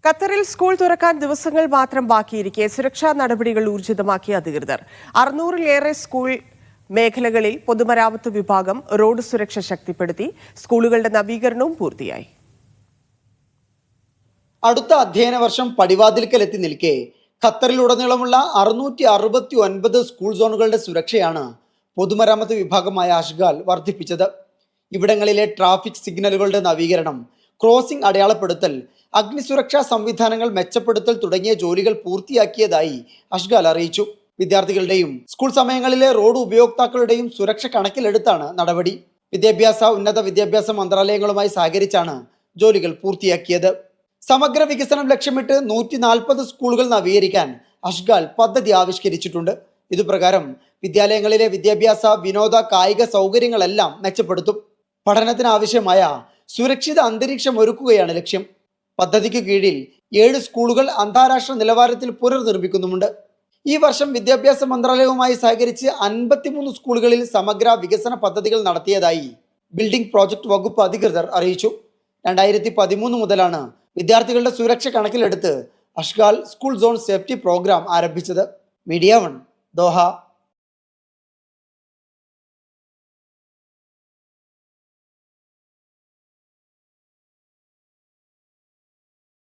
ഖത്തറിൽ സ്കൂൾ തുറക്കാൻ ദിവസങ്ങൾ മാത്രം ബാക്കിയിരിക്കെ സുരക്ഷാ നടപടികൾ ഊർജിതമാക്കിയ അധികൃതർ 600-ലേറെ സ്കൂൾ മേഖലകളിൽ പൊതുമരാമത്ത് വിഭാഗം റോഡ് സുരക്ഷ ശക്തിപ്പെടുത്തി. സ്കൂളുകളുടെ നവീകരണവും പൂർത്തിയായി. അടുത്ത അധ്യയന വർഷം പടിവാതിൽക്കലെത്തി നിൽക്കെ ഖത്തറിലുടനീളമുള്ള 669 സ്കൂൾ സോണുകളുടെ സുരക്ഷയാണ് പൊതുമരാമത്ത് വിഭാഗമായ അഷ്ഗാൽ വർദ്ധിപ്പിച്ചത്. ഇവിടങ്ങളിലെ ട്രാഫിക് സിഗ്നലുകളുടെ നവീകരണം, ക്രോസിംഗ് അടയാളപ്പെടുത്തൽ, അഗ്നിസുരക്ഷാ സംവിധാനങ്ങൾ മെച്ചപ്പെടുത്തൽ തുടങ്ങിയ ജോലികൾ പൂർത്തിയാക്കിയതായി അഷ്ഗാൽ അറിയിച്ചു. വിദ്യാർത്ഥികളുടെയും സ്കൂൾ സമയങ്ങളിലെ റോഡ് ഉപയോക്താക്കളുടെയും സുരക്ഷ കണക്കിലെടുത്താണ് നടപടി. ഉന്നത വിദ്യാഭ്യാസ മന്ത്രാലയങ്ങളുമായി സഹകരിച്ചാണ് ജോലികൾ പൂർത്തിയാക്കിയത്. സമഗ്ര വികസനം ലക്ഷ്യമിട്ട് 140 സ്കൂളുകൾ നവീകരിക്കാൻ അഷ്ഗാൽ പദ്ധതി ആവിഷ്കരിച്ചിട്ടുണ്ട്. ഇതുപ്രകാരം വിദ്യാലയങ്ങളിലെ വിദ്യാഭ്യാസ, വിനോദ, കായിക സൗകര്യങ്ങളെല്ലാം മെച്ചപ്പെടുത്തും. പഠനത്തിനാവശ്യമായ സുരക്ഷിത അന്തരീക്ഷം ഒരുക്കുകയാണ് ലക്ഷ്യം. പദ്ധതിക്ക് കീഴിൽ 7 സ്കൂളുകൾ അന്താരാഷ്ട്ര നിലവാരത്തിൽ പുനർനിർമ്മിക്കുന്നുമുണ്ട്. ഈ വർഷം വിദ്യാഭ്യാസ മന്ത്രാലയവുമായി സഹകരിച്ച് 53 സ്കൂളുകളിൽ സമഗ്ര വികസന പദ്ധതികൾ നടത്തിയതായി ബിൽഡിംഗ് പ്രോജക്ട് വകുപ്പ് അധികൃതർ അറിയിച്ചു. 2013 മുതലാണ് വിദ്യാർത്ഥികളുടെ സുരക്ഷ കണക്കിലെടുത്ത് Ashghal school zone safety programme ആരംഭിച്ചത്. Media 1, Doha.